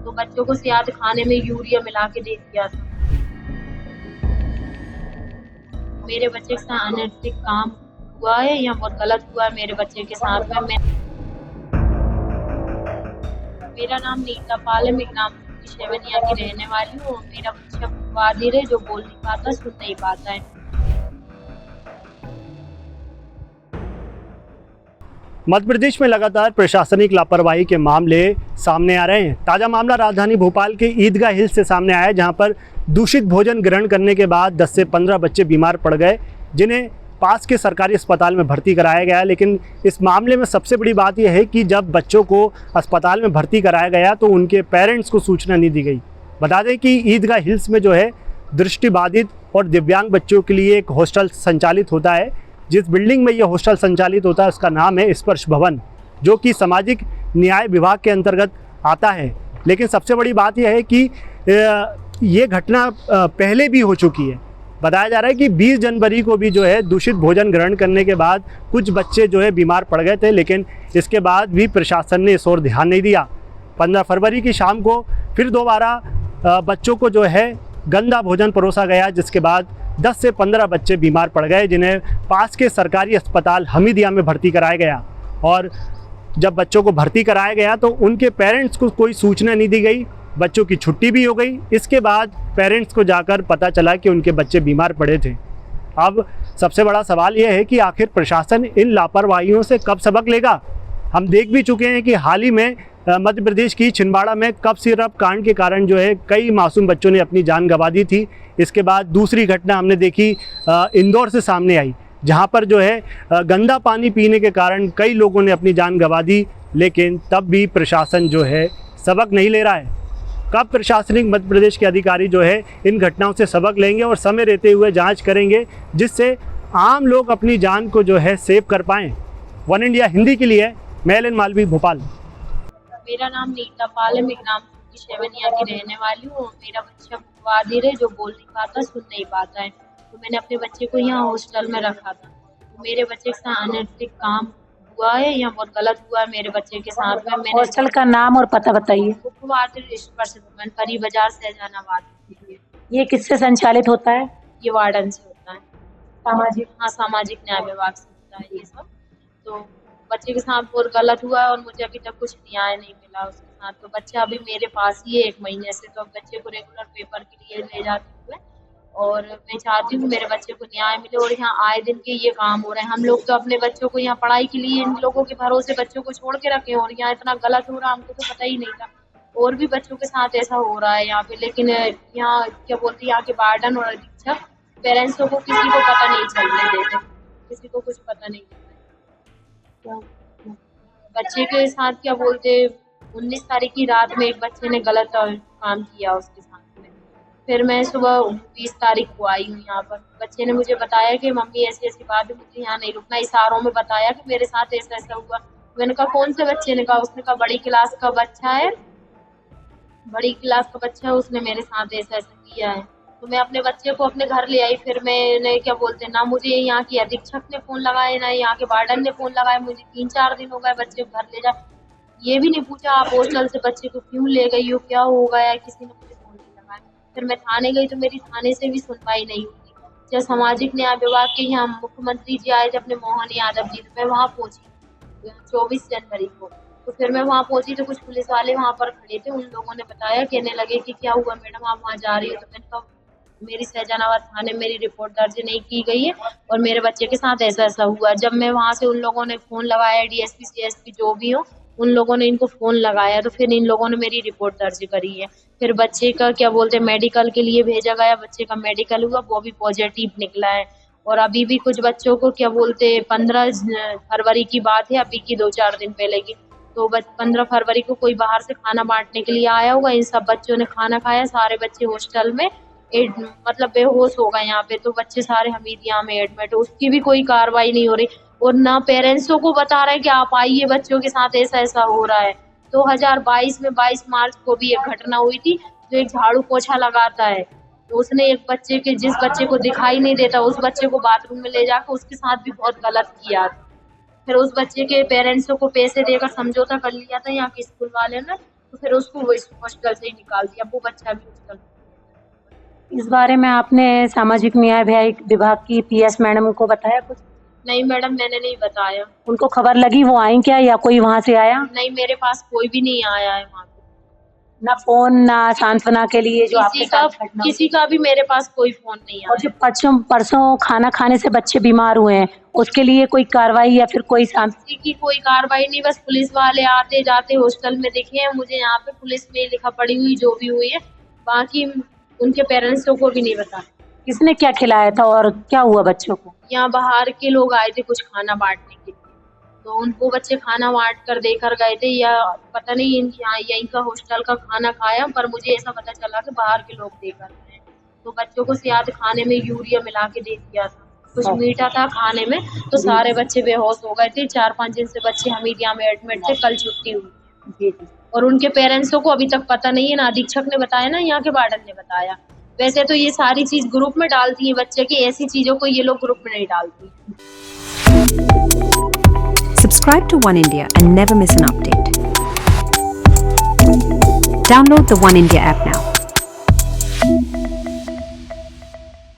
तो बच्चों को शायद खाने में यूरिया मिला के दे दिया था। मेरे बच्चे के साथ अनैतिक काम हुआ है या बहुत गलत हुआ है मेरे बच्चे के साथ में। मेरा नाम नीता पाल है, मैं ग्राम सेवनिया की रहने वाली हूँ। मेरा बच्चा बहादुर है जो बोल नहीं पाता, सुन नहीं पाता है। मध्य प्रदेश में लगातार प्रशासनिक लापरवाही के मामले सामने आ रहे हैं। ताज़ा मामला राजधानी भोपाल के ईदगाह हिल्स से सामने आया है, जहां पर दूषित भोजन ग्रहण करने के बाद 10 से 15 बच्चे बीमार पड़ गए, जिन्हें पास के सरकारी अस्पताल में भर्ती कराया गया। लेकिन इस मामले में सबसे बड़ी बात यह है कि जब बच्चों को अस्पताल में भर्ती कराया गया तो उनके पेरेंट्स को सूचना नहीं दी गई। बता दें कि ईदगाह हिल्स में जो है दृष्टिबाधित और दिव्यांग बच्चों के लिए एक हॉस्टल संचालित होता है। जिस बिल्डिंग में यह हॉस्टल संचालित होता है उसका नाम है स्पर्श भवन, जो कि सामाजिक न्याय विभाग के अंतर्गत आता है। लेकिन सबसे बड़ी बात यह है कि ये घटना पहले भी हो चुकी है। बताया जा रहा है कि 20 जनवरी को भी जो है दूषित भोजन ग्रहण करने के बाद कुछ बच्चे जो है बीमार पड़ गए थे, लेकिन इसके बाद भी प्रशासन ने इस ओर ध्यान नहीं दिया। 15 फरवरी की शाम को फिर दोबारा बच्चों को जो है गंदा भोजन परोसा गया, जिसके बाद 10 से 15 बच्चे बीमार पड़ गए, जिन्हें पास के सरकारी अस्पताल हमीदिया में भर्ती कराया गया। और जब बच्चों को भर्ती कराया गया तो उनके पेरेंट्स को कोई सूचना नहीं दी गई, बच्चों की छुट्टी भी हो गई। इसके बाद पेरेंट्स को जाकर पता चला कि उनके बच्चे बीमार पड़े थे। अब सबसे बड़ा सवाल यह है कि आखिर प्रशासन इन लापरवाहियों से कब सबक लेगा। हम देख भी चुके हैं कि हाल ही में मध्य प्रदेश की छिंदवाड़ा में कफ सिरप कांड के कारण जो है कई मासूम बच्चों ने अपनी जान गंवा दी थी। इसके बाद दूसरी घटना हमने देखी इंदौर से सामने आई, जहां पर जो है गंदा पानी पीने के कारण कई लोगों ने अपनी जान गंवा दी, लेकिन तब भी प्रशासन जो है सबक नहीं ले रहा है। कब प्रशासनिक मध्य प्रदेश के अधिकारी जो है इन घटनाओं से सबक लेंगे और समय रहते हुए जांच करेंगे, जिससे आम लोग अपनी जान को जो है सेव कर पाएँ। वन इंडिया हिंदी के लिए मैं एलन मालवी, भोपाल। मेरा नाम नीता पाल है, मैं ग्राम सेवनिया की रहने वाली हूँ। मेरा बच्चा बहादुर है जो बोल नहीं पाता, सुन नहीं पाता है। तो मैंने अपने बच्चे को यहाँ हॉस्टल में रखा था। तो मेरे बच्चे के साथ अनैतिक काम हुआ है या बहुत गलत हुआ है मेरे बच्चे के साथ में। मैंने हॉस्टल का नाम और पता बताइए। स्पर्श भवन, परी बाजार, सहजानाबाद। ये किससे संचालित होता है? ये वार्डन से होता है। सामाजिक? हाँ, सामाजिक न्याय विभाग से होता है ये सब। तो बच्चे के साथ बहुत गलत हुआ है और मुझे अभी तक कुछ न्याय नहीं मिला उसके साथ। तो बच्चा अभी मेरे पास ही है 1 महीने से। तो अब बच्चे को रेगुलर पेपर के लिए ले जाते हुए, और मैं चाहती हूँ मेरे बच्चे को न्याय मिले। और यहाँ आए दिन के ये काम हो रहे हैं। हम लोग तो अपने बच्चों को यहाँ पढ़ाई के लिए इन लोगों के भरोसे बच्चों को छोड़ के रखे, और यहाँ इतना गलत हो रहा हमको तो पता ही नहीं था। और भी बच्चों के साथ ऐसा हो रहा है यहाँ पे। लेकिन यहाँ क्या बोलते हैं, यहाँ के वार्डन और अधीक्षक पेरेंट्सों को किसी को पता नहीं चलने देते, किसी को कुछ पता नहीं चलता। बच्चे के साथ क्या बोलते, 19 तारीख की रात में एक बच्चे ने गलत काम किया उसके साथ में। फिर मैं सुबह 20 तारीख को आई हूँ यहाँ पर। बच्चे ने मुझे बताया कि मम्मी ऐसी ऐसी बात है, मुझे यहाँ नहीं रुकना। इशारों में बताया कि मेरे साथ ऐसा ऐसा हुआ। मैंने कहा कौन से बच्चे ने कहा? उसने कहा बड़ी क्लास का बच्चा है, बड़ी क्लास का बच्चा है, उसने मेरे साथ ऐसा ऐसा किया है। तो मैं अपने बच्चे को अपने घर ले आई। फिर मैंने क्या बोलते ना, मुझे यहाँ की अधीक्षक ने फोन लगाया, ना यहाँ के वार्डन ने फोन लगाया। मुझे 3-4 दिन हो गए बच्चे को घर ले जा, ये भी नहीं पूछा आप हॉस्टल से बच्चे को क्यों ले गई हो, क्या हो गया। किसी ने मुझे फोन नहीं लगाया। फिर मैं थाने गई तो मेरी थाने से भी सुनवाई नहीं हुई। जब सामाजिक न्याय विभाग के यहाँ मुख्यमंत्री जी आए थे अपने मोहन यादव जी, तो मैं वहाँ पहुंची 24 जनवरी को। तो फिर मैं वहाँ पहुंची तो कुछ पुलिस वाले वहाँ पर खड़े थे। उन लोगों ने बताया, कहने लगे कि क्या हुआ मैडम, आप वहाँ जा रही हो? तो मैंने कहा मेरी सहजानाबाद थाने मेरी रिपोर्ट दर्ज नहीं की गई है और मेरे बच्चे के साथ ऐसा ऐसा हुआ। जब मैं वहाँ से, उन लोगों ने फोन लगाया, डीएसपी सीएसपी जो भी हो, उन लोगों ने इनको फोन लगाया। तो फिर इन लोगों ने मेरी रिपोर्ट दर्ज करी है। फिर बच्चे का क्या बोलते मेडिकल के लिए भेजा गया। बच्चे का मेडिकल हुआ, वो भी पॉजिटिव निकला है। और अभी भी कुछ बच्चों को क्या बोलते 15 फरवरी की बात है, अभी की 2-4 दिन पहले की। तो 15 फरवरी को कोई बाहर से खाना बांटने के लिए आया होगा। इन सब बच्चों ने खाना खाया। सारे बच्चे हॉस्टल में मतलब बेहोश हो गए यहाँ पे। तो बच्चे सारे हमीदिया में एडमिट, उसकी भी कोई कार्रवाई नहीं हो रही। और ना पेरेंट्सों को बता रहे कि आप आइए, बच्चों के साथ ऐसा ऐसा हो रहा है। 2022 में 22 मार्च को भी एक घटना हुई थी। जो एक झाड़ू पोछा लगाता है, तो उसने एक बच्चे के, जिस बच्चे को दिखाई नहीं देता, उस बच्चे को बाथरूम में ले जाकर उसके साथ भी बहुत गलत किया। फिर उस बच्चे के पेरेंट्सों को पैसे देकर समझौता कर लिया था यहाँ के स्कूल वाले ने। तो फिर उसको वो इस हॉस्टल से ही निकाल दिया, वो बच्चा भी हॉस्टल में। इस बारे में आपने सामाजिक न्याय विभाग की पीएस मैडम को बताया कुछ? नहीं मैडम, मैंने नहीं बताया। उनको खबर लगी, वो आई क्या या कोई वहां से आया? नहीं, मेरे पास कोई भी नहीं आया है वहाँ पे। ना फोन ना सांत्वना के लिए जो आपके साथ घटना हुई? किसी का भी मेरे पास कोई फोन नहीं और आया। जो परसों खाना खाने से बच्चे बीमार हुए हैं, उसके लिए कोई कार्रवाई या फिर कोई किसी की कोई कार्रवाई नहीं, बस पुलिस वाले आते जाते हॉस्टल में दिखे हैं मुझे। यहाँ पे पुलिस में लिखा पड़ी हुई जो भी हुई है, बाकी उनके पेरेंट्सों को भी नहीं पता। किसने क्या खिलाया था और क्या हुआ बच्चों को? यहाँ बाहर के लोग आए थे कुछ खाना बांटने के लिए, तो उनको बच्चे खाना बांट कर देकर गए थे, या पता नहीं यहाँ यहीं का हॉस्टल का खाना खाया, पर मुझे ऐसा पता चला कि बाहर के लोग देकर गए। तो बच्चों को शायद खाने में यूरिया मिला के दे दिया था, कुछ मीठा था खाने में, तो सारे बच्चे बेहोश हो गए थे। 4-5 दिन से बच्चे हमीदिया में एडमिट थे, कल छुट्टी हुई। और उनके पेरेंट्सों को अभी तक पता नहीं है, ना अधीक्षक ने बताया ना यहाँ के वार्डन ने बताया। वैसे तो ये सारी चीज ग्रुप में डालती है बच्चे की, ऐसी चीजों को ये लोग ग्रुप में नहीं डालती। Subscribe to One India and never miss an update. Download the One India app now.